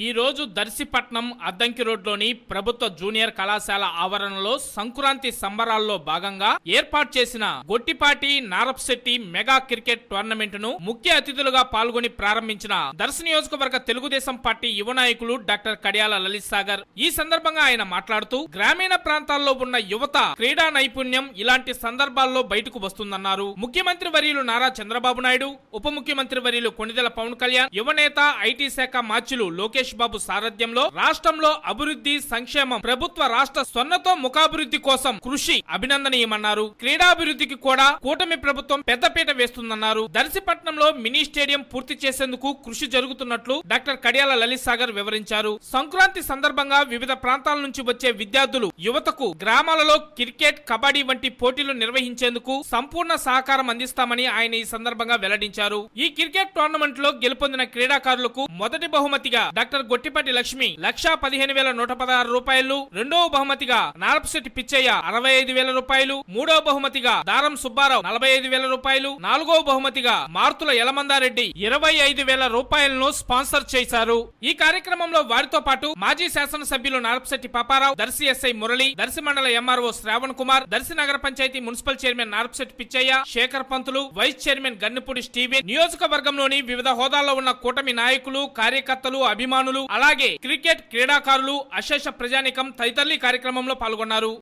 ఈ రోజు దర్శిపట్నం అద్దంకి రోడ్లోని ప్రభుత్వ జూనియర్ కళాశాల ఆవరణలో సంక్రాంతి సంబరాల్లో భాగంగా ఏర్పాటు చేసిన Gottipati Narapusetty mega cricket tournament ను ముఖ్య అతిథులుగా పాల్గొని ప్రారంభించిన దర్శి నియోజకవర్గ తెలుగుదేశం పార్టీ యువ నాయకులు డాక్టర్ కడియాల లలిత్ సాగర్. ఈ సందర్భంగా ఆయన మాట్లాడుతూ గ్రామీణ ప్రాంతాల్లో ఉన్న యువత క్రీడా నైపుణ్యం ఇలాంటి సందర్భాల్లో బయటకు వస్తుందన్నారు. ముఖ్యమంత్రి వర్యులు నారా చంద్రబాబు నాయుడు, ఉప ముఖ్యమంత్రి వర్యులు కొణిదెల పవన్ కళ్యాణ్, యువనేత ఐటీ శాఖ మార్చులు లోకేష్ బాబు సారథ్యంలో రాష్ట్రంలో అభివృద్ధి సంక్షేమం ప్రభుత్వ రాష్ట్ర స్వర్ణతో ముఖాభివృద్ధి కోసం కృషి అభినందనీయమన్నారు. క్రీడాభివృద్ధికి కూడా కూటమి ప్రభుత్వం పెద్దపీట వేస్తుందన్నారు. దర్శిపట్నంలో మినీ స్టేడియం పూర్తి చేసేందుకు కృషి జరుగుతున్నట్లు డాక్టర్ కడియాల లలిత్ సాగర్ వివరించారు. సంక్రాంతి సందర్భంగా వివిధ ప్రాంతాల నుంచి వచ్చే విద్యార్థులు యువతకు గ్రామాలలో క్రికెట్, కబడ్డీ వంటి పోటీలు నిర్వహించేందుకు సంపూర్ణ సహకారం అందిస్తామని ఆయన ఈ సందర్భంగా వెల్లడించారు. ఈ క్రికెట్ టోర్నమెంట్ లో గెలుపొందిన క్రీడాకారులకు మొదటి బహుమతిగా డాక్టర్ గొట్టిపాటి లక్ష్మి 1,15,116 రూపాయలు, రెండవ బహుమతిగా నారప్శెట్టి పిచ్చయ్య 65,000 రూపాయలు, మూడవ బహుమతిగా దారం సుబ్బారావు 45,000 రూపాయలు, నాలుగవ బహుమతిగా మార్తుల యలమందారెడ్డి 25,000 రూపాయలను స్పాన్సర్ చేశారు. ఈ కార్యక్రమంలో వారితో పాటు మాజీ శాసనసభ్యులు నారప్శెట్టి పాపారావు, దర్శి ఎస్ఐ మురళి, దర్శి మండల ఎంఆర్ఓ శ్రావణ్ కుమార్, దర్శి నగర పంచాయతీ మున్సిపల్ చైర్మన్ నారప్శెట్టి పిచ్చయ్య, శేఖర్ పంతులు, వైస్ చైర్మన్ గన్నెపూడి స్టీవెన్, నియోజకవర్గంలోని వివిధ హోదాల్లో ఉన్న కూటమి నాయకులు, కార్యకర్తలు, అభిమానులు, అలాగే క్రికెట్ క్రీడాకారులు, అశేష ప్రజానికం తదితరులు ఈ కార్యక్రమంలో పాల్గొన్నారు.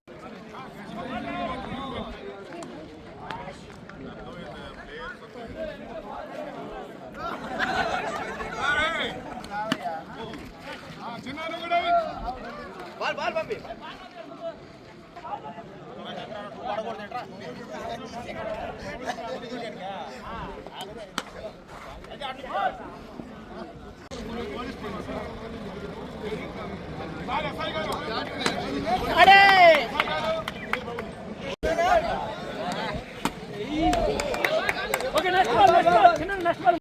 Okay, next ball.